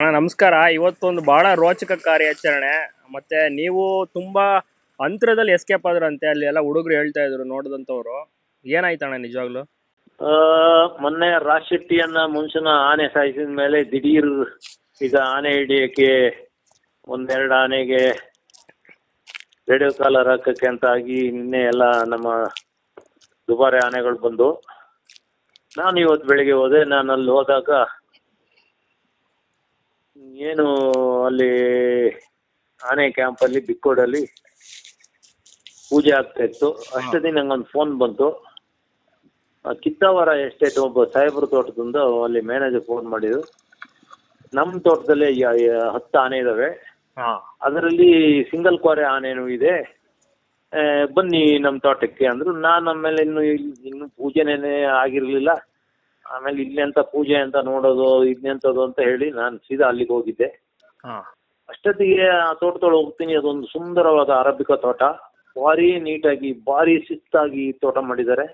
ಅಣ್ಣ ನಮಸ್ಕಾರ. ಇವತ್ತೊಂದು ಬಹಳ ರೋಚಕ ಕಾರ್ಯಾಚರಣೆ. ಮತ್ತೆ ನೀವು ತುಂಬಾ ಅಂತರದಲ್ಲಿ ಎಸ್ಕೇಪ್ ಆದ್ರಂತೆ. ಅಲ್ಲಿ ಎಲ್ಲ ಹುಡುಗರು ಹೇಳ್ತಾ ಇದ್ರು ನೋಡಿದಂಥವ್ರು. ಏನಾಯ್ತಣ್ಣ ನಿಜವಾಗ್ಲು? ಮೊನ್ನೆ ರಾಜ್ ಶೆಟ್ಟಿಯನ್ನ ಮನುಷ್ಯನ ಆನೆ ಸಾಯಿಸಿದ ಮೇಲೆ ದಿಢೀರ್ ಈಗ ಆನೆ ಹಿಡಿಯಕ್ಕೆ ಒಂದೆರಡು ಆನೆಗೆ ರೇಡಿಯೋ ಕಾಲರ್ ಹಾಕಕ್ಕೆ ಅಂತ ಆಗಿ ನಿನ್ನೆ ಎಲ್ಲ ನಮ್ಮ ದುಬಾರಿ ಆನೆಗಳು ಬಂದು, ನಾನು ಇವತ್ತು ಬೆಳಿಗ್ಗೆ ಹೋದೆ. ನಾನು ಅಲ್ಲಿ ಹೋದಾಗ ಏನು ಅಲ್ಲಿ ಆನೆ ಕ್ಯಾಂಪಲ್ಲಿ ಬಿಕ್ಕೋಡಲ್ಲಿ ಪೂಜೆ ಆಗ್ತಾ ಇತ್ತು. ಅಷ್ಟೊತ್ತಿಗೆ ನಂಗೊಂದು ಫೋನ್ ಬಂತು. ಕಿತ್ತಾವರ ಎಸ್ಟೇಟ್ ಒಬ್ಬ ಸಾಹೇಬ್ರ ತೋಟದಿಂದ ಅಲ್ಲಿ ಮ್ಯಾನೇಜರ್ ಫೋನ್ ಮಾಡಿದ್ರು. ನಮ್ಮ ತೋಟದಲ್ಲಿ 10 ಆನೆ ಇದಾವೆ, ಅದರಲ್ಲಿ ಸಿಂಗಲ್ ಕೋರೆ ಆನೆನೂ ಇದೆ, ಬನ್ನಿ ನಮ್ಮ ತೋಟಕ್ಕೆ ಅಂದ್ರು. ನಾನು ಆಮೇಲೆ ಇನ್ನು ಪೂಜೆನೇ ಆಗಿರ್ಲಿಲ್ಲ. ಆಮೇಲೆ ಇಲ್ಲೆಂತ ಪೂಜೆ ಅಂತ ನೋಡೋದು ಇದನ್ನೆಂಥದ್ದು ಅಂತ ಹೇಳಿ ನಾನು ಸೀದಾ ಅಲ್ಲಿಗೆ ಹೋಗಿದ್ದೆ. ಅಷ್ಟೊತ್ತಿಗೆ ಆ ತೋಟದೊಳಗೆ ಹೋಗ್ತೀನಿ. ಅದೊಂದು ಸುಂದರವಾದ ಅರಬಿಕಾ ತೋಟ, ಭಾರಿ ನೀಟಾಗಿ ಭಾರಿ ಶಿಸ್ತಾಗಿ ತೋಟ ಮಾಡಿದ್ದಾರೆ.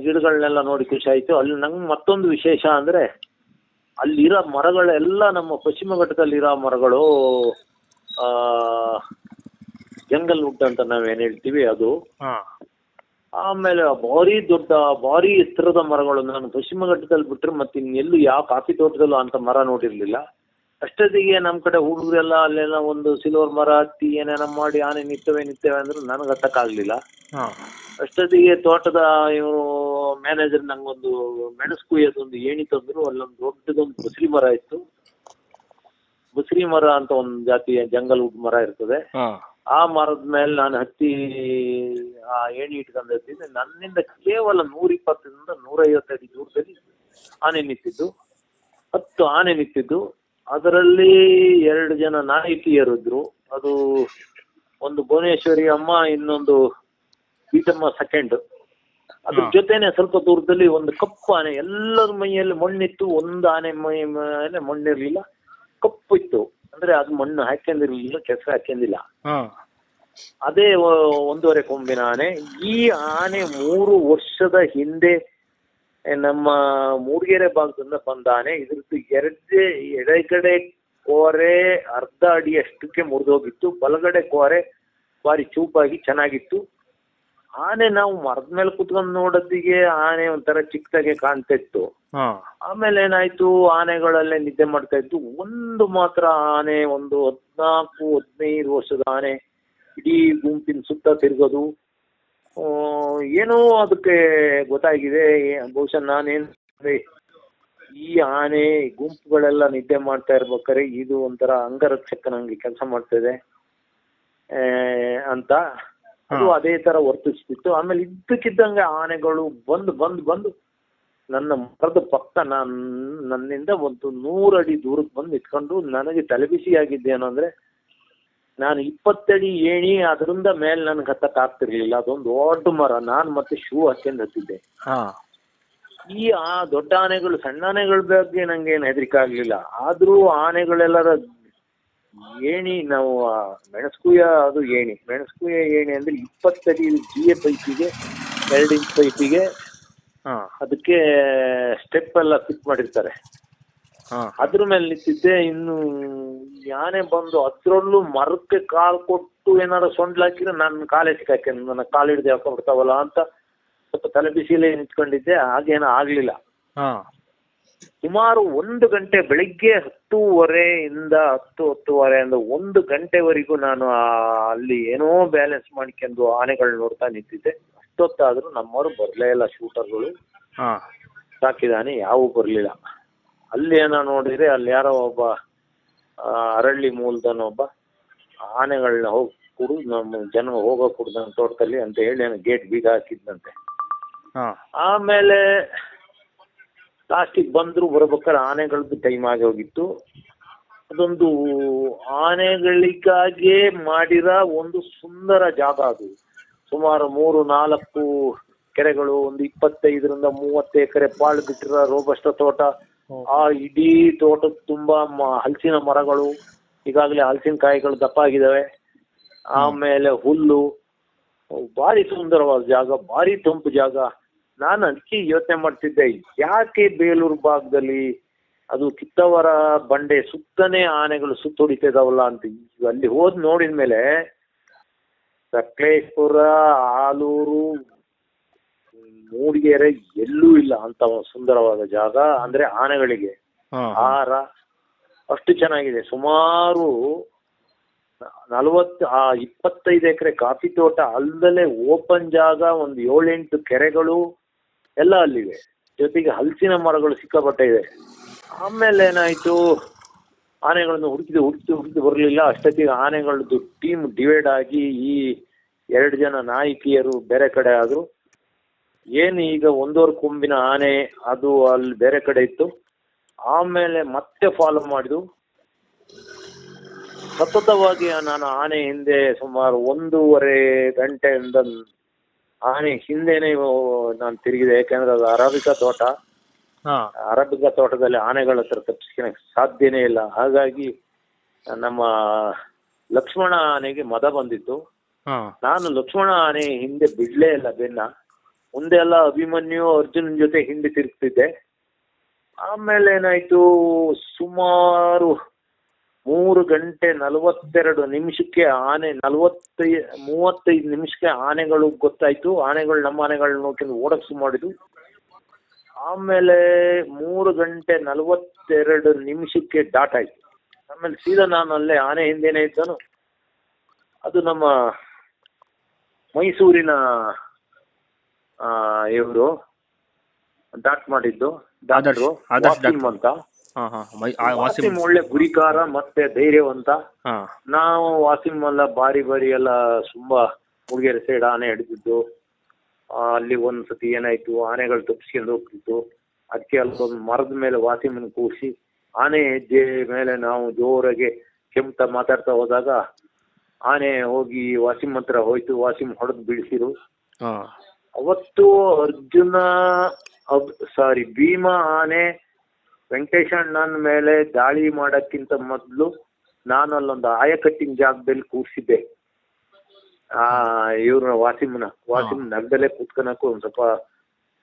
ಗಿಡಗಳನ್ನೆಲ್ಲ ನೋಡಿ ಖುಷಿ ಆಯ್ತು. ಅಲ್ಲಿ ನಂಗೆ ಮತ್ತೊಂದು ವಿಶೇಷ ಅಂದ್ರೆ ಅಲ್ಲಿರೋ ಮರಗಳೆಲ್ಲ ನಮ್ಮ ಪಶ್ಚಿಮ ಘಟ್ಟದಲ್ಲಿರೋ ಮರಗಳು, ಜಂಗಲ್ ವುಡ್ ಅಂತ ನಾವೇನು ಹೇಳ್ತೀವಿ ಅದು. ಆಮೇಲೆ ಭಾರಿ ದೊಡ್ಡ ಭಾರಿ ಎತ್ತರದ ಮರಗಳು. ನಾನು ಪಶ್ಚಿಮ ಘಟ್ಟದಲ್ಲಿ ಬಿಟ್ರೆ ಮತ್ತೆ ಇನ್ನೆಲ್ಲೂ ಯಾವ ಕಾಫಿ ತೋಟದಲ್ಲೂ ಅಂತ ಮರ ನೋಡಿರ್ಲಿಲ್ಲ. ಅಷ್ಟೊತ್ತಿಗೆ ನಮ್ಮ ಕಡೆ ಹುಡುಗರೆಲ್ಲ ಅಲ್ಲೆಲ್ಲ ಒಂದು ಸಿಲ್ವರ್ ಮರ ಹತ್ತಿ ಏನೇನೋ ಮಾಡಿ ಆನೆ ನಿಂತವೆ ಅಂದ್ರೆ ನನಗೆ ಹತ್ತಕ್ಕಾಗ್ಲಿಲ್ಲ. ಅಷ್ಟೊತ್ತಿಗೆ ತೋಟದ ಇವರು ಮ್ಯಾನೇಜರ್ ನಂಗೊಂದು ಮೆಣಸು ಕುಯ್ಯೋದೊಂದು ಏಣಿ ತಂದ್ರು. ಅಲ್ಲೊಂದು ದೊಡ್ಡದೊಂದು ಬಸರಿ ಮರ ಇತ್ತು. ಬಸರಿ ಮರ ಅಂತ ಒಂದು ಜಾತಿಯ ಜಂಗಲ್ ವುಡ್ ಮರ ಇರ್ತದೆ. ಆ ಮರದ ಮೇಲೆ ನಾನು ಹತ್ತಿ ಆ ಏಣಿ ಇಟ್ಕೊಂಡಿರ್ತಿದ್ದೆ. ನನ್ನಿಂದ ಕೇವಲ 120ರಿಂದ 150 ಅಡಿ ದೂರದಲ್ಲಿ ಆನೆ ನಿಂತಿದ್ದು, 10 ಆನೆ ನಿಂತಿದ್ದು. ಅದರಲ್ಲಿ 2 ಜನ ನಾಯಕಿಯರಿದ್ರು. ಅದು ಒಂದು ಭುವನೇಶ್ವರಿ ಅಮ್ಮ, ಇನ್ನೊಂದು ಬೀಟಮ್ಮ ಸೆಕೆಂಡ್. ಅದ್ರ ಜೊತೆನೆ ಸ್ವಲ್ಪ ದೂರದಲ್ಲಿ ಒಂದು ಕಪ್ಪು ಆನೆ. ಎಲ್ಲರ ಮೈಯಲ್ಲಿ ಮಣ್ಣಿತ್ತು, ಒಂದು ಆನೆ ಮೈ ಮೇಲೆ ಮಣ್ಣಿರ್ಲಿಲ್ಲ, ಕಪ್ಪು ಇತ್ತು. ಅಂದ್ರೆ ಅದು ಮಣ್ಣು ಹಾಕ್ಯಂದಿರ್ಲಿಲ್ಲ, ಕೆಸರು ಹಾಕ್ಯಂದಿಲ್ಲ. ಅದೇ 1.5 ಕೊಂಬಿನ ಆನೆ. ಈ ಆನೆ 3 ವರ್ಷದ ಹಿಂದೆ ನಮ್ಮ ಮೂಡಿಗೆರೆ ಭಾಗದಿಂದ ಬಂದ ಆನೆ. ಇದ್ರದ್ದು ಎಡಗಡೆ ಕೋರೆ ಅರ್ಧ ಅಡಿ ಅಷ್ಟಕ್ಕೆ ಮುರಿದೋಗಿತ್ತು, ಬಲಗಡೆ ಕೋರೆ ಬಾರಿ ಚೂಪಾಗಿ ಚೆನ್ನಾಗಿತ್ತು. ಆನೆ ನಾವು ಮರದ ಮೇಲೆ ಕುತ್ಕೊಂಡು ನೋಡೋದಿಗೆ ಆನೆ ಒಂಥರ ಚಿಕ್ಕದಾಗೆ ಕಾಣ್ತಾ ಇತ್ತು. ಆಮೇಲೆ ಏನಾಯ್ತು, ಆನೆಗಳಲ್ಲೇ ನಿದ್ದೆ ಮಾಡ್ತಾ ಇತ್ತು. ಒಂದು ಮಾತ್ರ ಆನೆ, ಒಂದು 14-15 ವರ್ಷದ ಆನೆ, ಇಡೀ ಗುಂಪಿನ ಸುತ್ತ ತಿರ್ಗೋದು. ಏನೋ ಅದಕ್ಕೆ ಗೊತ್ತಾಗಿದೆ. ಬಹುಶಃ ನಾನೇನು ಈ ಆನೆ ಗುಂಪುಗಳೆಲ್ಲ ನಿದ್ದೆ ಮಾಡ್ತಾ ಇರ್ಬೇಕಾರೆ ಇದು ಒಂಥರ ಅಂಗರಕ್ಷಕನಂಗೆ ಕೆಲಸ ಮಾಡ್ತಿದೆ ಅಂತ ಅದು ಅದೇ ತರ ವರ್ತಿಸ್ತಿತ್ತು. ಆಮೇಲೆ ಇದ್ದಕ್ಕಿದ್ದಂಗೆ ಆನೆಗಳು ಬಂದು ನನ್ನ ಮರದ ಪಕ್ಕ ನನ್ನಿಂದ ಒಂದು 100 ಅಡಿ ದೂರಕ್ಕೆ ಬಂದು ನಿಂತ್ಕೊಂಡು, ನನಗೆ ತಲೆಬಿಸಿ ಆಗಿದ್ದೇನು ಅಂದ್ರೆ ನಾನು 20 ಅಡಿ ಏಣಿ ಅದರಿಂದ ಮೇಲೆ ನನ್ಗೆ ಹತ್ತಕ್ ಆಗ್ತಿರ್ಲಿಲ್ಲ. ಅದೊಂದು ದೊಡ್ಡ ಮರ. ನಾನು ಮತ್ತೆ ಶೂ ಹಾಕ್ಯಂಡ್ ಹತ್ತಿದ್ದೆ. ಈ ದೊಡ್ಡ ಆನೆಗಳು ಸಣ್ಣ ಆನೆಗಳ ಬಗ್ಗೆ ನಂಗೆ ಏನು ಹೆದರಿಕೆ ಆಗ್ಲಿಲ್ಲ. ಆದ್ರೂ ಆನೆಗಳೆಲ್ಲರ ಏಣಿ, ನಾವು ಮೆಣಸ್ಕುಯ್ಯ ಅದು ಏಣಿ, ಮೆಣಸ್ಕುಯ್ಯ ಏಣಿ ಅಂದ್ರೆ 20 ಅಡಿ ಜಿಎ ಪೈಪಿಗೆ 2 ಇಂಚ್ ಪೈಪಿಗೆ ಅದಕ್ಕೆ ಸ್ಟೆಪ್ ಎಲ್ಲ ಫಿಟ್ ಮಾಡಿರ್ತಾರೆ. ಅದ್ರ ಮೇಲೆ ನಿಂತಿದ್ದೆ. ಇನ್ನು ಆನೆ ಬಂದು ಅದ್ರಲ್ಲೂ ಮರಕ್ಕೆ ಕಾಲು ಕೊಟ್ಟು ಏನಾರು ಸೊಂಡ್ಲು ಹಾಕಿದ್ರೆ ನನ್ನ ಕಾಲೇ ಸಿಕ್ಕಾಕೆ, ನನ್ನ ಕಾಲು ಹಿಡ್ದು ಹಾಕೊಂಡ್ಬಿಡ್ತಾವಲ್ಲ ಅಂತ ಸ್ವಲ್ಪ ತಲೆ ಬಿಸಿಲೇ ನಿಂತ್ಕೊಂಡಿದ್ದೆ. ಹಾಗೇನೋ ಆಗ್ಲಿಲ್ಲ. ಸುಮಾರು 1 ಗಂಟೆ, ಬೆಳಿಗ್ಗೆ 10:30 10:30 1 ಗಂಟೆವರೆಗೂ ನಾನು ಅಲ್ಲಿ ಏನೋ ಬ್ಯಾಲೆನ್ಸ್ ಮಾಡ್ಕೊಂಡು ಆನೆಗಳು ನೋಡ್ತಾ ನಿಂತಿದ್ದೆ. ಅಷ್ಟೊತ್ತಾದ್ರೂ ನಮ್ಮವರು ಬರ್ಲೇ ಇಲ್ಲ. ಶೂಟರ್ಗಳು ಸಾಕಿದಾನೆ ಯಾವೂ ಬರ್ಲಿಲ್ಲ. ಅಲ್ಲಿ ಏನೋ ನೋಡಿದ್ರೆ ಅಲ್ಲಿ ಯಾರೋ ಒಬ್ಬ ಅರಳ್ಳಿ ಮೂಲದನ ಒಬ್ಬ ಆನೆಗಳನ್ನ ಹೋಗಿ ಕೊಡು, ನಮ್ಮ ಜನ ಹೋಗೋ ಕೊಡು ನನ್ನ ತೋಟದಲ್ಲಿ ಅಂತ ಹೇಳಿ ಏನೋ ಗೇಟ್ ಬೀಗ ಹಾಕಿದ್ನಂತೆ. ಆಮೇಲೆ ಲಾಸ್ಟಿಗೆ ಬಂದ್ರು. ಬರ್ಬೇಕಾದ್ರೆ ಆನೆಗಳದ್ದು ಟೈಮ್ ಆಗಿ ಹೋಗಿತ್ತು. ಅದೊಂದು ಆನೆಗಳಿಗಾಗೆ ಮಾಡಿರೋ ಒಂದು ಸುಂದರ ಜಾಗ ಅದು. ಸುಮಾರು 3-4 ಕೆರೆಗಳು, ಒಂದು 25ರಿಂದ 30 ಎಕರೆ ಪಾಳು ಬಿಟ್ಟಿರೋ ರೋಬಸ್ಟ ತೋಟ. ಆ ಇಡೀ ತೋಟದ ತುಂಬಾ ಹಲಸಿನ ಮರಗಳು, ಈಗಾಗಲೇ ಹಲಸಿನಕಾಯಿಗಳು ದಪ್ಪ ಆಗಿದ್ದಾವೆ. ಆಮೇಲೆ ಹುಲ್ಲು, ಭಾರಿ ಸುಂದರವಾದ ಜಾಗ, ಭಾರಿ ತಂಪು ಜಾಗ. ನಾನು ಅದಕ್ಕೆ ಯೋಚನೆ ಮಾಡ್ತಿದ್ದೆ, ಯಾಕೆ ಬೇಲೂರು ಭಾಗದಲ್ಲಿ ಅದು ಕಿತ್ತವರ ಬಂಡೆ ಸುತ್ತನೇ ಆನೆಗಳು ಸುತ್ತೊಡಿತಿದಾವಲ್ಲ ಅಂತ ಈಗ ಅಲ್ಲಿ ಹೋದ್ ನೋಡಿದ ಮೇಲೆ ಸಕಲೇಶ್ಪುರ, ಆಲೂರು, ಮೂಡಿಗೆರೆ ಎಲ್ಲೂ ಇಲ್ಲ ಅಂತ ಸುಂದರವಾದ ಜಾಗ. ಅಂದ್ರೆ ಆನೆಗಳಿಗೆ ಆಹಾರ ಅಷ್ಟು ಚೆನ್ನಾಗಿದೆ. ಸುಮಾರು 25 ಎಕರೆ ಕಾಫಿ ತೋಟ ಅಲ್ಲದೆ ಓಪನ್ ಜಾಗ, ಒಂದು 7-8 ಕೆರೆಗಳು ಎಲ್ಲ ಅಲ್ಲಿವೆ. ಜೊತೆಗೆ ಹಲಸಿನ ಮರಗಳು ಸಿಕ್ಕಾಪಟ್ಟೆ ಇದೆ. ಆಮೇಲೆ ಏನಾಯ್ತು, ಆನೆಗಳನ್ನು ಹುಡುಕಿ ಬರಲಿಲ್ಲ. ಅಷ್ಟೊತ್ತಿಗೆ ಆನೆಗಳದ್ದು ಟೀಮ್ ಡಿವೈಡ್ ಆಗಿ ಈ 2 ಜನ ನಾಯಕಿಯರು ಬೇರೆ ಕಡೆ ಆದ್ರು. ಏನು ಈಗ 1.5 ಕೊಂಬಿನ ಆನೆ ಅದು ಅಲ್ಲಿ ಬೇರೆ ಕಡೆ ಇತ್ತು. ಆಮೇಲೆ ಮತ್ತೆ ಫಾಲೋ ಮಾಡಿದು. ಸತತವಾಗಿ ನಾನು ಆನೆ ಹಿಂದೆ ಸುಮಾರು 1.5 ಗಂಟೆಯಿಂದ ಆನೆ ಹಿಂದೆನೆ ನಾನು ತಿರುಗಿದೆ. ಯಾಕೆಂದ್ರೆ ಅದು ಅರಾಬಿಕಾ ತೋಟ. ಅರಾಬಿಕಾ ತೋಟದಲ್ಲಿ ಆನೆಗಳ ಹತ್ರ ತಪ್ಪಿಸ್ಕೊಳಕ್ ಸಾಧ್ಯನೇ ಇಲ್ಲ. ಹಾಗಾಗಿ ನಮ್ಮ ಲಕ್ಷ್ಮಣ ಆನೆಗೆ ಮದ ಬಂದಿತ್ತು. ನಾನು ಲಕ್ಷ್ಮಣ ಆನೆ ಹಿಂದೆ ಬಿಡ್ಲೇ ಇಲ್ಲ ಬೆನ್ನ. ಮುಂದೆ ಎಲ್ಲ ಅಭಿಮನ್ಯು, ಅರ್ಜುನ್ ಜೊತೆ ಹಿಂದೆ ತಿರುಗ್ತಿದ್ದೆ. ಆಮೇಲೆ ಏನಾಯ್ತು, ಸುಮಾರು 3 ಗಂಟೆ 42 ನಿಮಿಷಕ್ಕೆ ಆನೆ 35 ನಿಮಿಷಕ್ಕೆ ಆನೆಗಳು ಗೊತ್ತಾಯ್ತು. ಆನೆಗಳು ನಮ್ಮ ಆನೆಗಳನ್ನ ನೋಡ್ಕೊಂಡು ಓಡಕ್ ಶುರು ಮಾಡಿದ್ವು. ಆಮೇಲೆ 3 ಗಂಟೆ 42 ನಿಮಿಷಕ್ಕೆ ಡಾಟ್ ಆಯ್ತು. ಆಮೇಲೆ ಸೀದಾ ನಾನು ಅಲ್ಲೇ ಆನೆ ಹಿಂದೆನೇ ಇದ್ದನು. ಅದು ನಮ್ಮ ಮೈಸೂರಿನ ಇವರು ಡಾಟ್ ಮಾಡಿದ್ದು ಡಾಕ್ಟ್ರು ವಾಸಿಂ ಅಂತ. ವಾಸಿಂ ಒಳ್ಳೆ ಗುರಿಕಾರ ಮತ್ತೆ ಧೈರ್ಯವಂತ. ನಾವು ವಾಸಿಂ ಎಲ್ಲ ಬಾರಿ ಎಲ್ಲ ತುಂಬಾ ಮೂಡಿಗೆರೆ ಸೈಡ್ ಆನೆ ಹಿಡಿದಿದ್ದು. ಅಲ್ಲಿ ಒಂದ್ಸತಿ ಏನಾಯ್ತು, ಆನೆಗಳು ತಪ್ಪಿಸ್ಕೊಂಡು ಹೋಗ್ತಿತ್ತು. ಅದಕ್ಕೆ ಅಲ್ಲೊಂದು ಮರದ ಮೇಲೆ ವಾಸಿಮನ್ ಕೂರಿಸಿ ಆನೆ ಹೆಜ್ಜೆ ಮೇಲೆ ನಾವು ಜೋರಾಗಿ ಕೆಮ್ತಾ ಮಾತಾಡ್ತಾ ಹೋದಾಗ ಆನೆ ಹೋಗಿ ವಾಸಿಂ ಹತ್ರ ಹೋಯ್ತು. ವಾಸಿಂ ಹೊಡೆದು ಬೀಳಿಸಿರು. ಅವತ್ತು ಭೀಮ ಆನೆ ವೆಂಕಟೇಶ ಅಣ್ಣನ ಮೇಲೆ ದಾಳಿ ಮಾಡಕ್ಕಿಂತ ಮೊದಲು ನಾನು ಅಲ್ಲೊಂದು ಆಯಕಟ್ಟಿನ ಜಾಗದಲ್ಲಿ ಕೂರ್ಸಿದ್ದೆ ಇವ್ರನ್ನ ವಾಸಿಮ್ ನಗದಲ್ಲೇ ಕುತ್ಕೊಳಕ್ಕೂ ಒಂದ್ ಸ್ವಲ್ಪ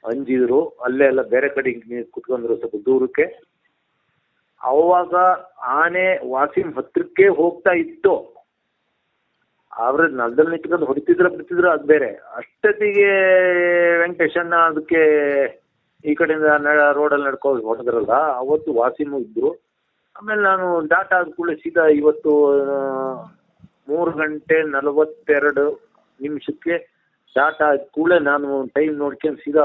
ಅಂಜಿದ್ರು. ಅಲ್ಲೇ ಎಲ್ಲ ಬೇರೆ ಕಡೆ ಕುತ್ಕೊಂಡ್ರು ಸ್ವಲ್ಪ ದೂರಕ್ಕೆ. ಅವಾಗ ಆನೆ ವಾಸಿಂ ಹತ್ರಕ್ಕೆ ಹೋಗ್ತಾ ಇತ್ತು. ಅವ್ರ ನಗದಲ್ಲಿ ನಿಂತ್ಕೊಂಡು ಬಿಡ್ತಿದ್ರು ಅದು ಬೇರೆ. ಅಷ್ಟೊತ್ತಿಗೆ ವೆಂಕಟೇಶಣ್ಣ ಅದಕ್ಕೆ ಈ ಕಡೆಯಿಂದ ರೋಡಲ್ಲಿ ನಡ್ಕೊಂಡು ಹೊಡೆದ್ರಲ್ಲ, ಅವತ್ತು ವಾಸಿಮು ಇದ್ರು. ಆಮೇಲೆ ನಾನು ಡಾಟಾ ಆದ ಕೂಡಲೇ ಸೀದಾ ಇವತ್ತು 3 ಗಂಟೆ 42 ನಿಮಿಷಕ್ಕೆ ಡಾಟಾ ಆದ ಕೂಡಲೇ ನಾನು ಟೈಮ್ ನೋಡ್ಕೊಂಡು ಸೀದಾ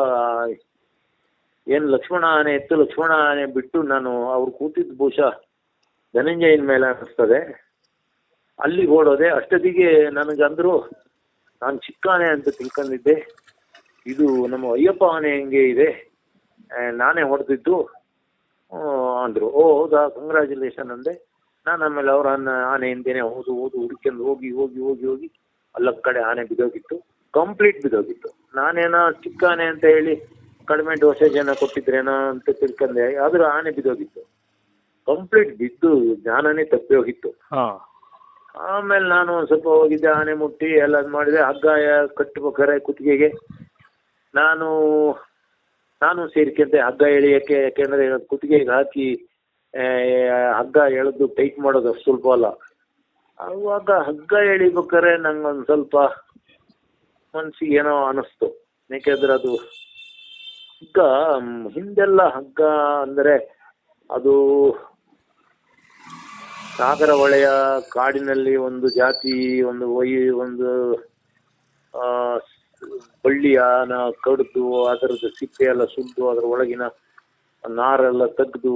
ಏನು ಲಕ್ಷ್ಮಣ ಆನೆ ಇತ್ತು, ಲಕ್ಷ್ಮಣ ಆನೆ ಬಿಟ್ಟು ನಾನು ಅವ್ರು ಕೂತಿದ್ದು ಬಹುಶಃ ಧನಂಜಯನ ಮೇಲೆ ಅನಿಸ್ತದೆ, ಅಲ್ಲಿಗೆ ಓಡೋದೆ. ಅಷ್ಟೊತ್ತಿಗೆ ನನಗಂದ್ರು ನಾನು ಚಿಕ್ಕ ಆನೆ ಅಂತ ತಿಳ್ಕೊಂಡಿದ್ದೆ, ಇದು ನಮ್ಮ ಅಯ್ಯಪ್ಪ ಆನೆ ಹೆಂಗೆ ಇದೆ, ನಾನೇ ಹೊಡೆದಿದ್ದು ಅಂದರು. ಹೌದಾ, ಕಂಗ್ರ್ಯಾಚುಲೇಷನ್ ಅಂದೆ ನಾನು. ಆಮೇಲೆ ಅವ್ರ ಆನೆ ಹಿಂದೆನೆ ಹುಡ್ಕೊಂಡು ಹೋಗಿ ಅಲ್ಲ ಕಡೆ ಆನೆ ಬಿದ್ದೋಗಿತ್ತು, ಕಂಪ್ಲೀಟ್ ಬಿದ್ದೋಗಿತ್ತು. ನಾನೇನೋ ಚಿಕ್ಕ ಆನೆ ಅಂತ ಹೇಳಿ ಕಡಿಮೆ ಡೋಸೇಜ್ ಏನೋ ಕೊಟ್ಟಿದ್ರೇನೋ ಅಂತ ತಿಳ್ಕೊಂಡೆ. ಆದ್ರೂ ಆನೆ ಬಿದ್ದೋಗಿತ್ತು, ಕಂಪ್ಲೀಟ್ ಬಿದ್ದು ಜ್ಞಾನನೇ ತಪ್ಪಿ ಹೋಗಿತ್ತು. ಆಮೇಲೆ ನಾನು ಒಂದು ಸ್ವಲ್ಪ ಹೋಗಿದ್ದೆ, ಆನೆ ಮುಟ್ಟಿ ಎಲ್ಲ ಮಾಡಿದೆ. ಹಗ್ಗ ಕಟ್ಟಬೇಕಾರೆ ಕುತ್ತಿಗೆಗೆ ನಾನು ಸೇರ್ಕೊಂಡೆ ಹಗ್ಗ ಎಳಿಯಕ್ಕೆ. ಯಾಕೆಂದ್ರೆ ಕುತ್ತಿಗೆಗೆ ಹಾಕಿ ಹಗ್ಗ ಎಳೆದು ಟೈಟ್ ಮಾಡೋದು ಅಷ್ಟು ಸುಲಭ ಅಲ್ಲ. ಅವಾಗ ಹಗ್ಗ ಎಳಿಬೇಕಾರೆ ನಂಗೊಂದು ಸ್ವಲ್ಪ ಮನ್ಸಿಗೆ ಏನೋ ಅನಿಸ್ತು. ಯಾಕೆಂದ್ರೆ ಅದು ಹಗ್ಗ ಹಿಂದೆಲ್ಲ ಹಗ್ಗ ಅಂದ್ರೆ ಅದು ನಾಗರಹೊಳೆಯ ಕಾಡಿನಲ್ಲಿ ಒಂದು ಜಾತಿ ಒಂದು ಬಳ್ಳಿಯನ್ನ ಕಡಿದು ಅದರದ್ದು ಸಿಪ್ಪೆ ಎಲ್ಲ ಸುಟ್ಟು ಅದರ ಒಳಗಿನ ನಾರೆಲ್ಲ ತೆಗೆದು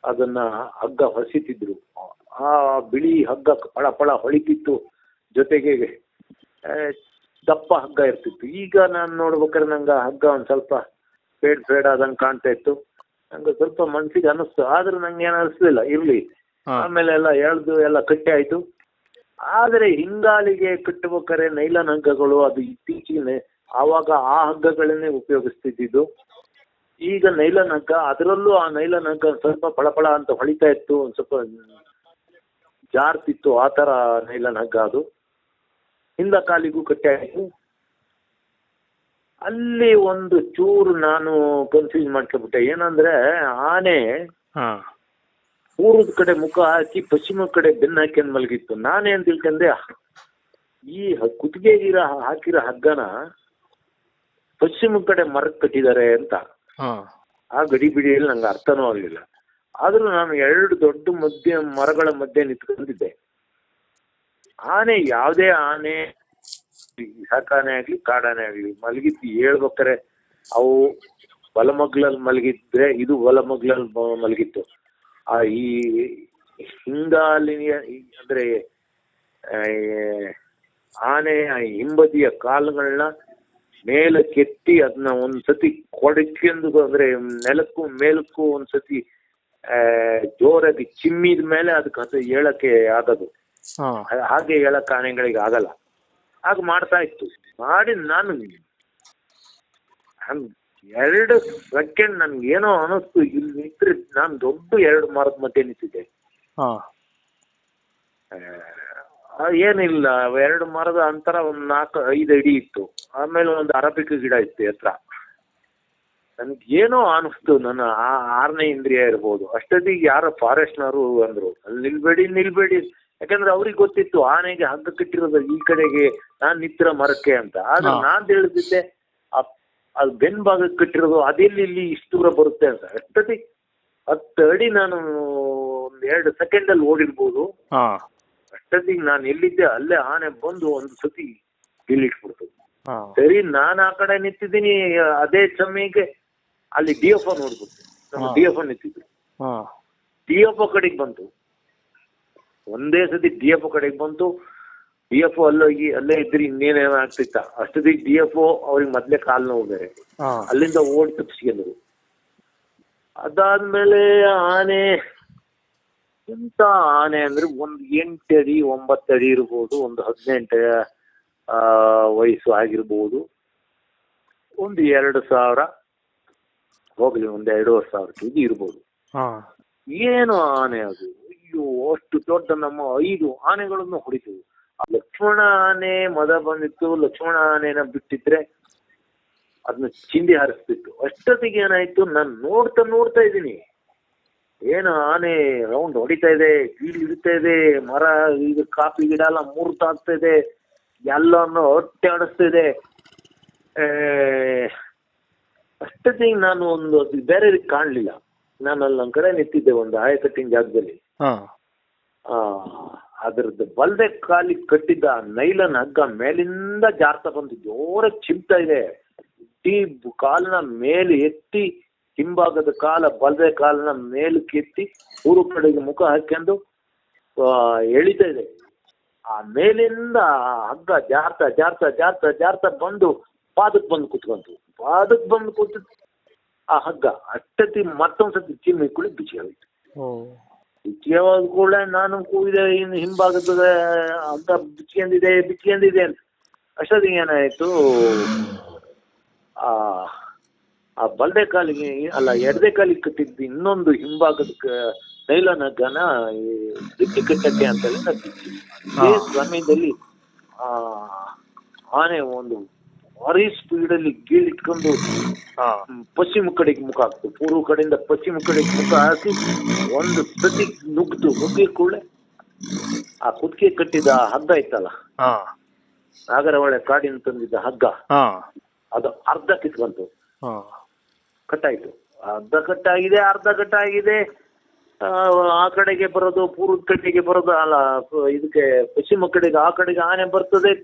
ಅದನ್ನ ಹಗ್ಗ ಹೊಸಿತಿದ್ರು. ಆ ಬಿಳಿ ಹಗ್ಗ ಪಳ ಹೊಳಿತಿತ್ತು, ಜೊತೆಗೆ ದಪ್ಪ ಹಗ್ಗ ಇರ್ತಿತ್ತು. ಈಗ ನಾನು ನೋಡ್ಬೇಕಾದ್ರೆ ನಂಗೆ ಹಗ್ಗ ಒಂದ್ ಸ್ವಲ್ಪ ಫೇಡ್ ಆದಂಗೆ ಕಾಣ್ತಾ ಇತ್ತು. ನಂಗೆ ಸ್ವಲ್ಪ ಮನ್ಸಿಗೆ ಅನಿಸ್ತು, ಆದ್ರೆ ನಂಗೆ ಏನು ಅನಿಸ್ಲಿಲ್ಲ, ಇರ್ಲಿ. ಆಮೇಲೆ ಎಲ್ಲ ಎಳ್ದು ಎಲ್ಲ ಕಟ್ಟಿ ಆಯ್ತು. ಆದರೆ ಹಿಂಗಾಲಿಗೆ ಕಟ್ಟಬೇಕಾರೆ ನೈಲಾನ್ ಹಗ್ಗಗಳು ಅದು ಇತ್ತೀಚೆಗೆ, ಆವಾಗ ಆ ಹಗ್ಗಗಳನ್ನೇ ಉಪಯೋಗಿಸ್ತಿದ್ದು. ಈಗ ನೈಲಾನ್ ಹಗ್ಗ, ಅದರಲ್ಲೂ ಆ ನೈಲಾನ್ ಹಗ್ಗ ಸ್ವಲ್ಪ ಫಳಫಳ ಅಂತ ಹೊಳಿತಾ ಇತ್ತು, ಒಂದು ಸ್ವಲ್ಪ ಜಾರ್ತಿತ್ತು. ಆ ಥರ ನೈಲಾನ್ ಹಗ್ಗ ಅದು. ಹಿಂದ ಕಾಲಿಗೂ ಕಟ್ಟಿ ಆಯಿತು. ಅಲ್ಲಿ ಒಂದು ಚೂರು ನಾನು ಕನ್ಫ್ಯೂಸ್ ಮಾಡ್ಕೊಬಿಟ್ಟೆ. ಏನಂದ್ರೆ ಆನೆ ಹಾ ಪೂರ್ವದ ಕಡೆ ಮುಖ ಹಾಕಿ ಪಶ್ಚಿಮ ಕಡೆ ಬೆನ್ನ ಹಾಕ್ಯಂಡ್ ಮಲಗಿತ್ತು. ನಾನೇನ್ ತಿಳ್ಕೊಂಡೆ, ಈ ಕುತ್ತಿಗೆಗಿರ ಹಾಕಿರೋ ಹಗ್ಗನ ಪಶ್ಚಿಮ ಕಡೆ ಮರಕ್ಕೆ ಕಟ್ಟಿದ್ದಾರೆ ಅಂತ. ಹಾ ಆ ಗಡಿಬಿಡಿಯಲ್ಲಿ ನಂಗೆ ಅರ್ಥನೂ ಆಗ್ಲಿಲ್ಲ. ಆದ್ರೂ ನಾನು 2 ದೊಡ್ಡ ಮರಗಳ ಮಧ್ಯೆ ನಿಂತ್ಕೊಂಡಿದ್ದೆ. ಆನೆ, ಯಾವುದೇ ಆನೆ, ಸಾಕಾನೆ ಆಗ್ಲಿ ಕಾಡಾನೆ ಆಗ್ಲಿ, ಮಲಗಿದ್ದು ಹೇಳ್ಬೇಕಾರೆ ಅವು ಬಲಮಗ್ಲಲ್ಲಿ ಮಲಗಿದ್ರೆ ಇದು ಬಲಮಗ್ಲಲ್ಲಿ ಮಲಗಿತ್ತು. ಈ ಹಿಂಗಾಲಿನ ಅಂದ್ರೆ ಆನೆ ಹಿಂಬದಿಯ ಕಾಲುಗಳನ್ನ ಮೇಲಕ್ಕೆತ್ತಿ ಅದನ್ನ ಒಂದ್ಸತಿ ಕೊಡಕ್ಕೆಂದು, ಅಂದ್ರೆ ನೆಲಕ್ಕೂ ಮೇಲಕ್ಕೂ ಒಂದ್ಸತಿ ಜೋರಾಗಿ ಚಿಮ್ಮಿದ ಮೇಲೆ ಅದಕ್ಕೆ ಅದು ಹೇಳಕ್ಕೆ ಆಗೋದು. ಹಾಗೆ ಹೇಳಕ್ ಆನೆಗಳಿಗೆ ಆಗಲ್ಲ. ಹಾಗ ಮಾಡ್ತಾ ಇತ್ತು. ಮಾಡಿ ನಾನು 2 ಸೆಕೆಂಡ್ ನನ್ಗೆ ಏನೋ ಅನಿಸ್ತು, ಇಲ್ಲಿ ನಿಂತ್ರೆ ನಾನು ದೊಡ್ಡ 2 ಮರದ ಮಧ್ಯೆ ನಿಂತಿದ್ದೆ. ಏನಿಲ್ಲ, 2 ಮರದ ಅಂತರ ಒಂದ್ 4-5 ಅಡಿ ಇತ್ತು. ಆಮೇಲೆ ಒಂದು ಅರಬಿಕ ಗಿಡ ಇತ್ತು ಎತ್ತರ. ನನ್ಗೆ ಏನೋ ಅನಿಸ್ತು, ನನ್ನ 6ನೇ ಇಂದ್ರಿಯ ಇರ್ಬೋದು. ಅಷ್ಟೊತ್ತಿಗೆ ಯಾರೋ ಫಾರೆಸ್ಟ್ನವರು ಅಂದ್ರು, ಅಲ್ಲಿ ನಿಲ್ಬೇಡಿ. ಯಾಕಂದ್ರೆ ಅವ್ರಿಗೆ ಗೊತ್ತಿತ್ತು ಆನೆಗೆ ಹಗ್ಗ ಕಟ್ಟಿರೋದು ಈ ಕಡೆಗೆ, ನಾನ್ ನಿಂತಿರೋ ಮರಕ್ಕೆ ಅಂತ. ಆದ್ರೆ ನಾನ್ ತಿಳಿದಿದ್ದೆ ಅದು ಬೆನ್ ಭಾಗಕ್ಕೆ ಕಟ್ಟಿರೋದು, ಅದೆಲ್ಲಿ ಇಲ್ಲಿ ಇಷ್ಟು ದೂರ ಬರುತ್ತೆ ಅಂತ. ಅಷ್ಟೊತ್ತಿಗೆ 10 ಅಡಿ ನಾನು 2 ಸೆಕೆಂಡಲ್ಲಿ ಓಡಿರ್ಬೋದು. ಅಷ್ಟೊತ್ತಿಗೆ ನಾನು ಎಲ್ಲಿದ್ದೆ ಅಲ್ಲೇ ಆನೆ ಬಂದು ಒಂದು ಸತಿ ಇಲ್ಲಿಟ್ಬಿಡ್ತು. ಸರಿ, ನಾನು ಆ ಕಡೆ ನಿಂತಿದ್ದೀನಿ. ಅದೇ ಸಮಯಕ್ಕೆ ಅಲ್ಲಿ DFO ನೋಡ್ಬಿಟ್ಟು, ನಮ್ಮ DFO ನಿಂತಿದ್ರು. DFO ಕಡೆಗೆ ಬಂತು. ಒಂದೇ ಸತಿ DFO ಕಡೆಗೆ ಬಂತು. DFO ಅಲ್ಲೇ ಇದ್ರಿ ಇನ್ನೇನೇನೋ ಆಗ್ತಿತ್ತ. ಅಷ್ಟೊತ್ತಿಗೆ DFO ಅವ್ರಿಗೆ ಮೊದ್ಲೇ ಕಾಲ್ ನೋವು ಬೇರೆ, ಅಲ್ಲಿಂದ ಓಡಿ ತಪ್ಪಿಸ್ಕೊಂಡ್ರು. ಅದಾದ್ಮೇಲೆ ಆನೆ ಎಂತ ಆನೆ ಅಂದ್ರೆ ಒಂದು 8 ಅಡಿ 9 ಅಡಿ ಇರ್ಬೋದು, ಒಂದು 18 ವಯಸ್ಸು ಆಗಿರ್ಬೋದು, ಒಂದು 2,000 ಹೋಗ್ಲಿ, ಒಂದು 2,500 kg ಇರ್ಬೋದು. ಏನು ಆನೆ ಅದು! ಅಯ್ಯೋ, ಅಷ್ಟು ದೊಡ್ಡ ನಮ್ಮ 5 ಆನೆಗಳನ್ನು ಹೊಡಿತು. ಲಕ್ಷ್ಮಣ ಆನೆ ಮದ ಬಂದಿತ್ತು. ಲಕ್ಷ್ಮಣ ಆನೆನ ಬಿಟ್ಟಿದ್ರೆ ಅದನ್ನ ಚಿಂದಿ ಹಾರಿಸ್ತಿತ್ತು. ಅಷ್ಟೊತ್ತಿಗೆ ಏನಾಯ್ತು, ನಾನು ನೋಡ್ತಾ ಇದ್ದೀನಿ, ಏನು ಆನೆ ರೌಂಡ್ ಹೊಡಿತಾ ಇದೆ, ಕೀಳು ಹಿಡಿತಾ ಇದೆ, ಮರ ಇದು ಕಾಫಿ ಗಿಡ ಎಲ್ಲ ಮುರ್ತಾಗ್ತಾ ಇದೆ, ಎಲ್ಲವನ್ನು ಹೊಟ್ಟೆ ಆಡಿಸ್ತಾ ಇದೆ. ಅಷ್ಟೊತ್ತಿಗೆ ನಾನು ಒಂದು ಬೇರೆ ಕಾಣ್ಲಿಲ್ಲ. ನಾನು ಅಲ್ಲಿ ನನ್ನ ಕಡೆ ನಿಂತಿದ್ದೆ ಒಂದು ಆಯಕಟ್ಟಿನ ಜಾಗದಲ್ಲಿ. ಅದ್ರದ್ದು ಬಲ್ದೆ ಕಾಲಿಗೆ ಕಟ್ಟಿದ್ದ ನೈಲನ್ ಹಗ್ಗ ಮೇಲಿಂದ ಜಾರ್ತಾ ಬಂದು ಜೋರಾಗಿ ಚಿಮ್ತಾ ಇದೆ. ಕಾಲನ ಮೇಲೆ ಎತ್ತಿ, ಹಿಂಭಾಗದ ಕಾಲ ಬಲ್ದೆ ಕಾಲನ ಮೇಲಕ್ಕೆ ಎತ್ತಿ ಪೂರ್ವ ಕಡೆಗೆ ಮುಖ ಹಾಕ್ಕೊಂಡು ಎಳಿತಾ ಇದೆ. ಆ ಮೇಲಿಂದ ಹಗ್ಗ ಜಾರ್ತಾ ಜಾರ್ತಾ ಜಾರ್ತಾ ಜಾರ್ತಾ ಬಂದು ಪಾದಕ್ಕೆ ಬಂದು ಕೂತು ಆ ಹಗ್ಗ ಅಷ್ಟೊತ್ತಿ ಮತ್ತೊಂದ್ಸತಿ ಚಿಮ್ಮಿ ಕುಳಿ ಬಿಚ್ಚಿ ಹೋಯ್ತು. ಬಿಚ್ಚಿಯಾದ ಕೂಡ ನಾನು ಕೂಗಿದೆ, ಇನ್ನು ಹಿಂಭಾಗದ ಹಗ್ಗ ಬಿಚ್ಕೊಂಡಿದೆ ಅಂತ. ಅಷ್ಟೊತ್ತಿಗೆ ಏನಾಯ್ತು, ಆ ಬಲ್ದೆ ಕಾಲಿಗೆ ಅಲ್ಲ ಎಡದೆ ಕಾಲಿಗೆ ಕಟ್ಟಿದ್ದು ಇನ್ನೊಂದು ಹಿಂಭಾಗದ ನೈಲಾನ್ ಹಗ್ಗನ ಬಿಚ್ಚಿ ಕಟ್ಟಕ್ಕೆ ಅಂತೇಳಿ ಅದೇ ಸಮಯದಲ್ಲಿ ಆನೆ ಒಂದು ಭಾರಿ ಸ್ಪೀಡಲ್ಲಿ ಗೀಳಿಟ್ಕೊಂಡು ಪಶ್ಚಿಮ ಕಡೆಗೆ ಮುಖ ಹಾಕ್ತು. ಪೂರ್ವ ಕಡೆಯಿಂದ ಪಶ್ಚಿಮ ಕಡೆಗೆ ಮುಖ ಹಾಕಿ ಒಂದು ಸತಿ ನುಗ್ಗಿ ಕೂಡಲೇ ಆ ಕುತ್ತಿಗೆ ಕಟ್ಟಿದ ಹಗ್ಗ ಇತ್ತಲ್ಲ, ನಾಗರಹೊಳೆ ಕಾಡಿನ ತಂದಿದ್ದ ಹಗ್ಗ, ಅದು ಅರ್ಧ ಕಿತ್ಕೊಂತು, ಕಟ್ಟಾಯ್ತು. ಅರ್ಧ ಕಟ್ಟಾಗಿದೆ. ಆ ಕಡೆಗೆ ಬರೋದು, ಪೂರ್ವದ ಕಡೆಗೆ ಬರೋದು, ಅಲ್ಲ ಇದಕ್ಕೆ ಪಶ್ಚಿಮ ಕಡೆಗೆ, ಆ ಕಡೆಗೆ ಆನೆ ಬರ್ತದೆ.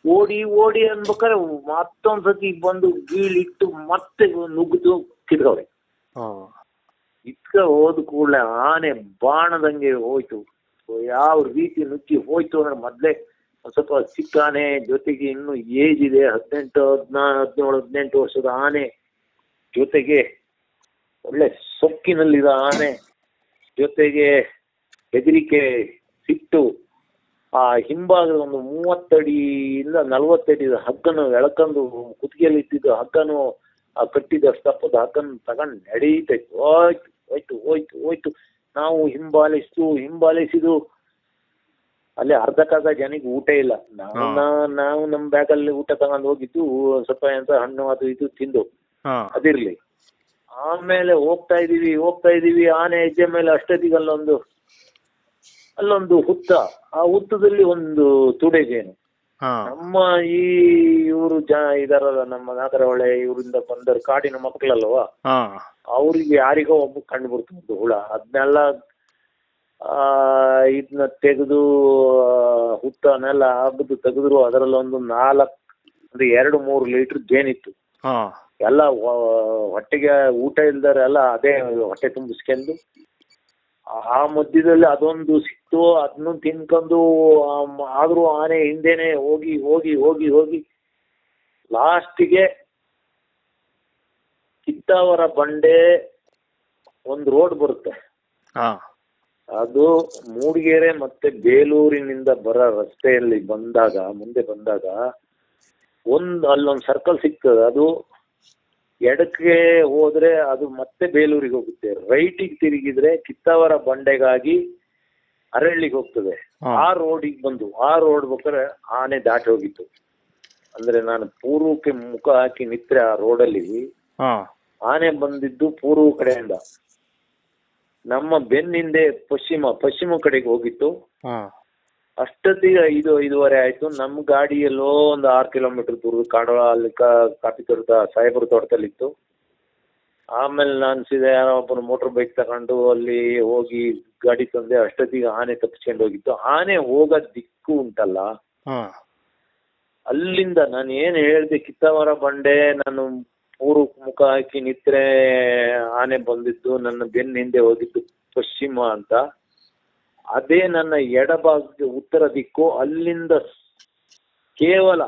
ಓಡಿ ಅನ್ಬೇಕಾದ್ರೆ ಮತ್ತೊಂದ್ಸತಿ ಬಂದು ಗೀಳಿಟ್ಟು ಮತ್ತೆ ನುಗ್ಗಿದು ಕಿತ್ಕವೆ. ಹೋದ ಕೂಡಲೇ ಆನೆ ಬಾಣದಂಗೆ ಹೋಯ್ತು. ಯಾವ ರೀತಿ ನುಗ್ಗಿ ಹೋಯ್ತು ಅಂದ್ರೆ, ಮೊದ್ಲೇ ಸ್ವಲ್ಪ ಚಿಕ್ಕ ಆನೆ, ಜೊತೆಗೆ ಇನ್ನು ಏಜ್ ಇದೆ, 17 ವರ್ಷದ ಆನೆ, ಜೊತೆಗೆ ಒಳ್ಳೆ ಸೊಕ್ಕಿನಲ್ಲಿದ ಆನೆ, ಜೊತೆಗೆ ಹೆದರಿಕೆ, ಸಿಟ್ಟು. ಆ ಹಿಂಭಾಗದ ಒಂದು 30 ಅಡಿಯಿಂದ 40 ಅಡಿ ಹಗ್ಗನು ಎಳ್ಕೊಂಡು, ಕುತ್ತಿಗೆಯಲ್ಲಿ ಇಟ್ಟಿದ್ದು ಹಗ್ಗನು ಕಟ್ಟಿದ ದಪ್ಪದ ಹಗ್ಗನ ತಗೊಂಡು ನಡೀತೈತು. ಹೋಯ್ತು. ನಾವು ಹಿಂಬಾಲಿಸಿದು ಅಲ್ಲಿ ಅರ್ಧಕ್ಕಾಗ ಜನಿಗೆ ಊಟ ಇಲ್ಲ. ನಾವು ನಮ್ಮ ಬ್ಯಾಗಲ್ಲಿ ಊಟ ತಗೊಂಡು ಹೋಗಿದ್ದು, ಸ್ವಲ್ಪ ಎಂತ ಹಣ್ಣು ಅದು ಇದು ತಿಂದು ಅದಿರ್ಲಿ. ಆಮೇಲೆ ಹೋಗ್ತಾ ಇದೀವಿ ಆನೆ ಹೆಜ್ಜೆ ಮೇಲೆ ಅಷ್ಟೊತ್ತಿಗೆ ಅಲ್ಲೊಂದು ಹುತ್ತ, ಆ ಹುತ್ತದಲ್ಲಿ ಒಂದು ತುಡೆಗೇನು. ನಮ್ಮ ಈ ಇವರು ಇದಾರಲ್ಲ ನಮ್ಮ ನಾಗರಹೊಳೆ ಇವರಿಂದ ಬಂದರ್ ಕಾಡಿನ ಮಕ್ಕಳಲ್ವಾ, ಅವ್ರಿಗೆ ಯಾರಿಗೋ ಒಬ್ಬ ಕಂಡು ಬಿಡ್ತು ಹುಳ. ಅದನ್ನೆಲ್ಲ ಇದನ್ನ ತೆಗೆದು ಹುತ್ತನೆಲ್ಲ ಹಬ್ಬದು ತೆಗೆದ್ರು. ಅದರಲ್ಲೊಂದು 2-3 ಲೀಟರ್ ಜೇನಿತ್ತು. ಎಲ್ಲ ಹೊಟ್ಟೆಗೆ ಊಟ ಇಲ್ದಾರೆ ಎಲ್ಲ ಅದೇ ಹೊಟ್ಟೆ ತುಂಬಿಸ್ಕೊಂಡು, ಆ ಮಧ್ಯದಲ್ಲಿ ಅದೊಂದು ಸಿಕ್ತು. ಅದನ್ನು ತಿನ್ಕೊಂಡು ಆದ್ರೂ ಆನೆ ಹಿಂದೆನೆ ಹೋಗಿ ಹೋಗಿ ಹೋಗಿ ಹೋಗಿ ಲಾಸ್ಟಿಗೆ ಕಿತ್ತಾವರ ಬಂಡೆ ಒಂದು ರೋಡ್ ಬರುತ್ತೆ. ಅದು ಮೂಡಿಗೆರೆ ಮತ್ತೆ ಬೇಲೂರಿನಿಂದ ಬರೋ ರಸ್ತೆಯಲ್ಲಿ ಮುಂದೆ ಬಂದಾಗ ಅಲ್ಲೊಂದು ಸರ್ಕಲ್ ಸಿಗ್ತದೆ. ಅದು ಎಡಕ್ಕೆ ಹೋದ್ರೆ ಅದು ಮತ್ತೆ ಬೇಲೂರಿಗೆ ಹೋಗುತ್ತೆ, ರೈಟಿಗೆ ತಿರುಗಿದ್ರೆ ಕಿತ್ತಾವರ ಬಂಡೆಗಾಗಿ ಅರಳ್ಳಿಗೆ ಹೋಗ್ತದೆ. ಆ ರೋಡ್ ಬೇಕಾದ್ರೆ ಆನೆ ದಾಟಿ ಹೋಗಿತ್ತು. ಅಂದ್ರೆ ನಾನು ಪೂರ್ವಕ್ಕೆ ಮುಖ ಹಾಕಿ ನಿತ್ರೆ ಆ ರೋಡಲ್ಲಿ ಆನೆ ಬಂದಿದ್ದು ಪೂರ್ವ ಕಡೆಯಿಂದ, ನಮ್ಮ ಬೆನ್ನಿಂದೆ ಪಶ್ಚಿಮ ಕಡೆಗೆ ಹೋಗಿತ್ತು. ಅಷ್ಟೊತ್ತಿಗೆ 5:30 ಆಯ್ತು. ನಮ್ಮ ಗಾಡಿ ಎಲ್ಲೋ ಒಂದು 6 ಕಿಲೋಮೀಟರ್ ದೂರದ ಕಾಡು ಅಲ್ಲಿ ಕಾಫಿ ತೋಟದ ಸಾಹೇಬ್ರ ತೋಟದಲ್ಲಿತ್ತು. ಆಮೇಲೆ ನಾನು ಸೀದಾ ಯಾರೋ ಒಬ್ಬರು ಮೋಟರ್ ಬೈಕ್ ತಗೊಂಡು ಅಲ್ಲಿ ಹೋಗಿ ಗಾಡಿ ತಂದೆ. ಅಷ್ಟೊತ್ತಿಗೆ ಆನೆ ತಪ್ಪಿಸ್ಕೊಂಡು ಹೋಗಿತ್ತು. ಆನೆ ಹೋಗೋ ದಿಕ್ಕು ಉಂಟಲ್ಲ, ಅಲ್ಲಿಂದ ನಾನು ಏನು ಹೇಳಿದೆ, ಕಿತ್ತಾವರ ಬಂಡೆ ನಾನು ಪೂರ್ವಕ್ಕೆ ಮುಖ ಹಾಕಿ ನಿತ್ರೆ ಆನೆ ಬಂದಿದ್ದು, ನನ್ನ ಬೆನ್ನ ಹಿಂದೆ ಹೋಗಿದ್ದು ಪಶ್ಚಿಮ ಅಂತ. ಅದೇ ನನ್ನ ಎಡಭಾಗಕ್ಕೆ ಉತ್ತರ ದಿಕ್ಕು. ಅಲ್ಲಿಂದ ಕೇವಲ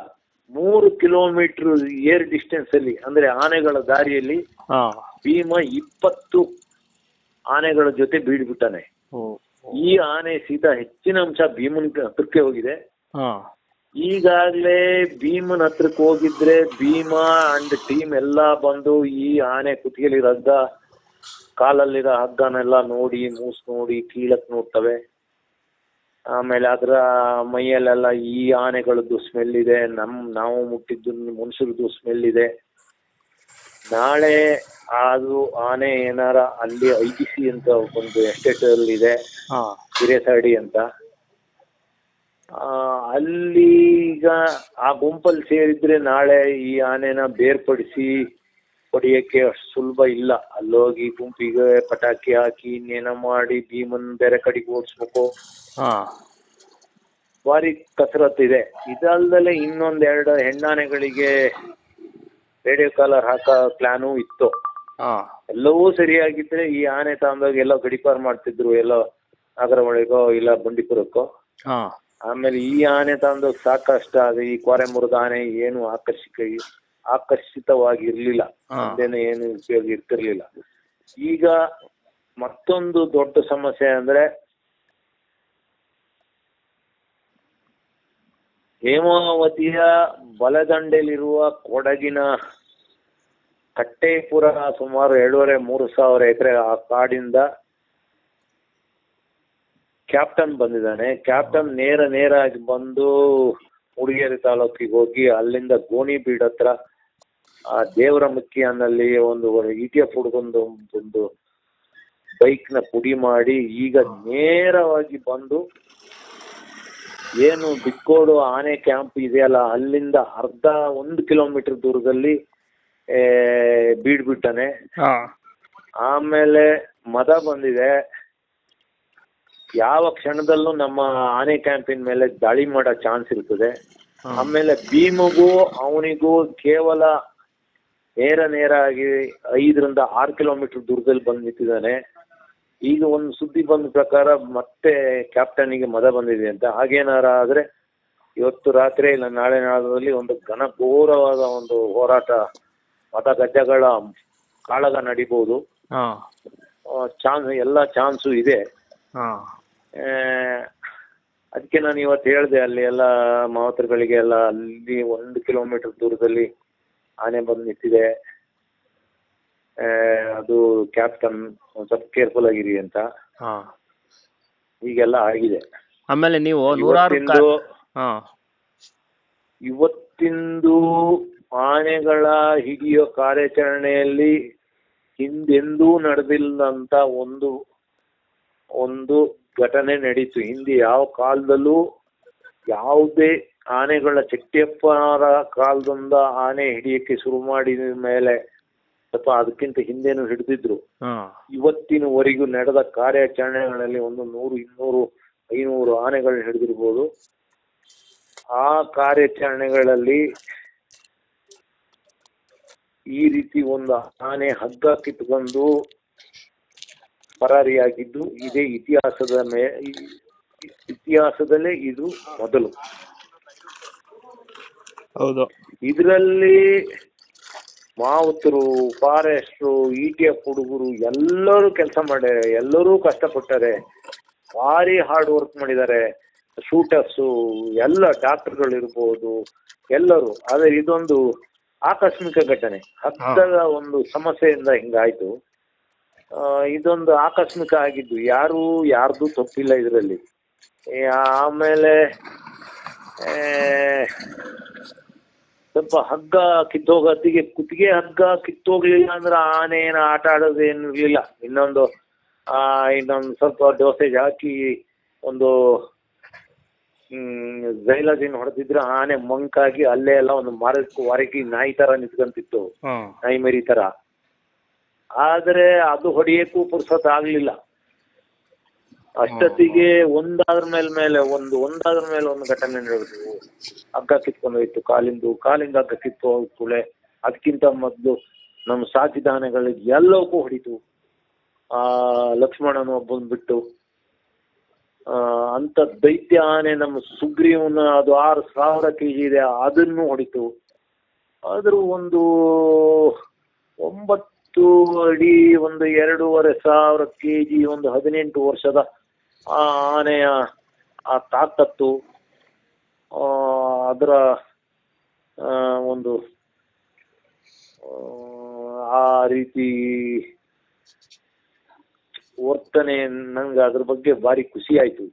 3 ಕಿಲೋಮೀಟರ್ ಏರ್ ಡಿಸ್ಟೆನ್ಸ್ ಅಲ್ಲಿ, ಅಂದ್ರೆ ಆನೆಗಳ ದಾರಿಯಲ್ಲಿ ಭೀಮ 20 ಆನೆಗಳ ಜೊತೆ ಬೀಡ್ಬಿಟ್ಟಾನೆ. ಈ ಆನೆ ಸೀದಾ ಹೆಚ್ಚಿನ ಅಂಶ ಭೀಮನ ಹತ್ರಕ್ಕೆ ಹೋಗಿದೆ. ಈಗಾಗ್ಲೇ ಭೀಮನ ಹತ್ರಕ್ಕೆ ಹೋಗಿದ್ರೆ ಭೀಮ ಅಂಡ್ ಟೀಮ್ ಎಲ್ಲಾ ಬಂದು ಈ ಆನೆ ಕುತ್ತಿಗೆಲಿರೋ ಹಗ್ಗ, ಕಾಲಲ್ಲಿರೋ ಹಗ್ಗನೆಲ್ಲ ನೋಡಿ ನೋಡಿ ಕೀಳಕ್ ನೋಡ್ತವೆ. ಆಮೇಲೆ ಅದರ ಮೈಯಲ್ಲೆಲ್ಲ ಈ ಆನೆಗಳದ್ದು ಸ್ಮೆಲ್ ಇದೆ, ನಾವು ಮುಟ್ಟಿದ್ದು ಮನುಷ್ಯರದ್ದು ಸ್ಮೆಲ್ ಇದೆ. ನಾಳೆ ಅದು ಆನೆ ಏನಾರ ಅಲ್ಲಿ IGC ಅಂತ ಒಂದು ಎಸ್ಟೇಟ್ ಅಲ್ಲಿ ಇದೆ, ಹಿರೇಸರಡಿ ಅಂತ, ಅಲ್ಲಿ ಈಗ ಆ ಗುಂಪಲ್ಲಿ ಸೇರಿದ್ರೆ ನಾಳೆ ಈ ಆನೆನ ಬೇರ್ಪಡಿಸಿ ಹೊಡಿಯಕ್ಕೆ ಅಷ್ಟು ಸುಲಭ ಇಲ್ಲ. ಅಲ್ಲೋಗಿ ಗುಂಪಿಗೆ ಪಟಾಕಿ ಹಾಕಿ ಇನ್ನೇನ ಮಾಡಿ ಭೀಮನ್ ಬೇರೆ ಕಡೆಗೆ ಓಡಿಸ್ಬೇಕು. ಭಾರಿ ಕಸರತ್ತು ಇದೆ. ಇದಲ್ದಲೆ ಇನ್ನೊಂದೆರಡು ಹೆಣ್ಣಾನೆಗಳಿಗೆ ರೇಡಿಯೋ ಕಾಲರ್ ಹಾಕೋ ಪ್ಲಾನು ಇತ್ತು. ಎಲ್ಲವೂ ಸರಿಯಾಗಿದ್ರೆ ಈ ಆನೆ ತಗೊಂಡೋಗಿ ಎಲ್ಲೋ ಗಡಿಪಾರ್ ಮಾಡ್ತಿದ್ರು, ಎಲ್ಲೋ ನಾಗರಹೊಳೆಗೋ ಇಲ್ಲ ಬಂಡೀಪುರಕ್ಕೋ. ಆಮೇಲೆ ಈ ಆನೆ ತಗೊಂಡೋಗಿ ಸಾಕಷ್ಟ ಅದು ಈ ಕೋರೆಮುರದ ಆನೆ ಏನು ಆಕರ್ಷಿತವಾಗಿರ್ಲಿಲ್ಲ, ಮುಂದೇನೆ ಏನು ಉಪಯೋಗ ಇರ್ತಿರ್ಲಿಲ್ಲ. ಈಗ ಮತ್ತೊಂದು ದೊಡ್ಡ ಸಮಸ್ಯೆ ಅಂದ್ರೆ ಹೇಮಾವತಿಯ ಬಲದಂಡೆಯಲ್ಲಿರುವ ಕೊಡಗಿನ ಕಟ್ಟೇಪುರ ಸುಮಾರು 2,500-3,000 ಎಕರೆ ಆ ಕಾಡಿಂದ ಕ್ಯಾಪ್ಟನ್ ಬಂದಿದ್ದಾನೆ. ಕ್ಯಾಪ್ಟನ್ ನೇರಾಗಿ ಬಂದು ಮೂಡಿಗೆರೆ ತಾಲೂಕಿಗೆ ಹೋಗಿ ಅಲ್ಲಿಂದ ಗೋಣಿಬೀಡ್ ಹತ್ರ ಆ ದೇವರ ಮುಕ್ಕಿ ಅನ್ನಲ್ಲಿ ಒಂದು ETF ಹುಡ್ಕೊಂಡು ಒಂದು ಬೈಕ್ನ ಪುಡಿ ಮಾಡಿ ಈಗ ನೇರವಾಗಿ ಬಂದು ಏನು ಬಿಕ್ಕೋಡು ಆನೆ ಕ್ಯಾಂಪ್ ಇದೆಯಲ್ಲ ಅಲ್ಲಿಂದ 1 ಕಿಲೋಮೀಟರ್ ದೂರದಲ್ಲಿ ಬೀಡ್ಬಿಟ್ಟಾನೆ. ಆಮೇಲೆ ಮದ ಬಂದಿದೆ, ಯಾವ ಕ್ಷಣದಲ್ಲೂ ನಮ್ಮ ಆನೆ ಕ್ಯಾಂಪಿನ ಮೇಲೆ ದಾಳಿ ಮಾಡೋ ಚಾನ್ಸ್ ಇರ್ತದೆ. ಆಮೇಲೆ ಭೀಮಗೂ ಅವನಿಗೂ ಕೇವಲ ನೇರಾಗಿ 5-6 ಕಿಲೋಮೀಟರ್ ದೂರದಲ್ಲಿ ಬಂದು ನಿಂತಿದ್ದಾನೆ. ಈಗ ಒಂದು ಸುದ್ದಿ ಬಂದ ಪ್ರಕಾರ ಮತ್ತೆ ಕ್ಯಾಪ್ಟನ್ಗೆ ಮದ ಬಂದಿದೆ ಅಂತ. ಹಾಗೇನಾರ ಆದ್ರೆ ಇವತ್ತು ರಾತ್ರಿ ಇಲ್ಲ ನಾಳೆ ನಾಳದಲ್ಲಿ ಒಂದು ಘನಘೋರವಾದ ಒಂದು ಹೋರಾಟ, ಮತ ಗದ್ದೆಗಳ ಕಾಳಗ ನಡಿಬಹುದು. ಎಲ್ಲ ಚಾನ್ಸು ಇದೆ. ಅದಕ್ಕೆ ನಾನು ಇವತ್ತು ಹೇಳಿದೆ, ಅಲ್ಲಿ ಎಲ್ಲ ಮಾವತರುಗಳಿಗೆ ಎಲ್ಲ ಅಲ್ಲಿ 1 ಕಿಲೋಮೀಟರ್ ದೂರದಲ್ಲಿ ಆನೆ ಬಂದು ನಿಂತಿದೆ, ಅದು ಕ್ಯಾಪ್ಟನ್ ಒಂದ್ ಸ್ವಲ್ಪ ಕೇರ್ಫುಲ್ ಆಗಿರಿ ಅಂತ. ಹೀಗೆಲ್ಲ ಆಗಿದೆ. ಆಮೇಲೆ ನೀವು ಇವತ್ತಿಂದು ಆನೆಗಳ ಹಿಡಿಯೋ ಕಾರ್ಯಾಚರಣೆಯಲ್ಲಿ ಹಿಂದೆಂದೂ ನಡೆದಿಲ್ಲಂತ ಒಂದು ಒಂದು ಘಟನೆ ನಡೀತು. ಹಿಂದೆ ಯಾವ ಕಾಲದಲ್ಲೂ ಯಾವುದೇ ಆನೆಗಳ ಚೆಟ್ಟಿಯಪ್ಪನವರ ಕಾಲದಿಂದ ಆನೆ ಹಿಡಿಯಕ್ಕೆ ಶುರು ಮಾಡಿದ ಮೇಲೆ ಅಥವಾ ಅದಕ್ಕಿಂತ ಹಿಂದೆನೂ ಹಿಡಿದಿದ್ರು. ಇವತ್ತಿನವರೆಗೂ ನಡೆದ ಕಾರ್ಯಾಚರಣೆಗಳಲ್ಲಿ ಒಂದು 100, 200, 500 ಆನೆಗಳನ್ನ ಹಿಡಿದಿರ್ಬೋದು. ಆ ಕಾರ್ಯಾಚರಣೆಗಳಲ್ಲಿ ಈ ರೀತಿ ಒಂದು ಆನೆ ಹಗ್ಗ ಕಿತ್ಕೊಂಡು ಪರಾರಿಯಾಗಿದ್ದು ಇದೇ ಇತಿಹಾಸದಲ್ಲೇ ಇದು ಮೊದಲು. ಹೌದು. ಇದರಲ್ಲಿ ಮಾವುತರು, ಫಾರೆಸ್ಟ್ರು, ETF ಹುಡುಗರು ಎಲ್ಲರೂ ಕೆಲಸ ಮಾಡ್ಯಾರೆ, ಎಲ್ಲರೂ ಕಷ್ಟಪಟ್ಟಾರೆ, ಭಾರಿ ಹಾರ್ಡ್ ವರ್ಕ್ ಮಾಡಿದ್ದಾರೆ. ಶೂಟರ್ಸು ಎಲ್ಲ ಡಾಕ್ಟರ್ಗಳು ಇರ್ಬೋದು, ಎಲ್ಲರೂ. ಆದರೆ ಇದೊಂದು ಆಕಸ್ಮಿಕ ಘಟನೆ, ಹಗ್ಗದ ಒಂದು ಸಮಸ್ಯೆಯಿಂದ ಹಿಂಗಾಯ್ತು. ಇದೊಂದು ಆಕಸ್ಮಿಕ ಆಗಿದ್ದು, ಯಾರ್ದು ತಪ್ಪಿಲ್ಲ ಇದರಲ್ಲಿ. ಆಮೇಲೆ ಸ್ವಲ್ಪ ಹಗ್ಗ ಕಿತ್ತೋಗತ್ತಿಗೆ ಕುತ್ತಿಗೆ ಹಗ್ಗ ಕಿತ್ತೋಗ್ಲಿಲ್ಲ ಅಂದ್ರೆ ಆನೆ ಏನು ಆಟ ಆಡೋದೇನು ಇರ್ಲಿಲ್ಲ. ಇನ್ನೊಂದು ಸ್ವಲ್ಪ ಡೋಸೇಜ್ ಹಾಕಿ ಒಂದು ಜೈಲಜಿನ್ ಹೊಡೆದಿದ್ರೆ ಆನೆ ಮಂಕಾಗಿ ಅಲ್ಲೇ ಎಲ್ಲ ಒಂದು ವಾರಕ್ಕೆ ನಾಯಿ ತರ ನಿಂತ್ಕೊಂತಿತ್ತು, ನಾಯಿ ಮರಿ ತರ. ಆದ್ರೆ ಅದು ಹೊಡೆಯಕ್ಕೂ ಪುರ್ಸತ್ ಆಗ್ಲಿಲ್ಲ. ಅಷ್ಟೊತ್ತಿಗೆ ಒಂದಾದ್ರ ಮೇಲೆ ಒಂದು ಘಟನೆ ನಡೆದು ಹಗ್ಗ ಕಿತ್ಕೊಂಡೋಯ್ತು. ಕಾಲಿಂದ ಹಗ್ಗ ಕಿತ್ತು ಹೋಗ್ತುಳೆ. ಅದಕ್ಕಿಂತ ಮೊದಲು ನಮ್ಮ ಸಾಕಿದ ಆನೆಗಳಿಗೆ ಎಲ್ಲವಕ್ಕೂ ಹೊಡಿತು. ಲಕ್ಷ್ಮಣನು ಒಬ್ಬನ್ ಬಿಟ್ಟು ಅಂತ ದೈತ್ಯ ಆನೆ ನಮ್ಮ ಸುಗ್ರೀವನ, ಅದು 6,000 kg ಇದೆ, ಅದನ್ನು ಹೊಡಿತು. ಆದ್ರೂ ಒಂದು 9 ಅಡಿ, ಒಂದು 2,500 kg, ಒಂದು 18 ವರ್ಷದ ಆ ಆನೆಯ ಆ ತಾಕತ್ತು, ಅದರ ಒಂದು ಆ ರೀತಿ ವರ್ತನೆ, ನಂಗೆ ಅದ್ರ ಬಗ್ಗೆ ಭಾರಿ ಖುಷಿ ಆಯ್ತು.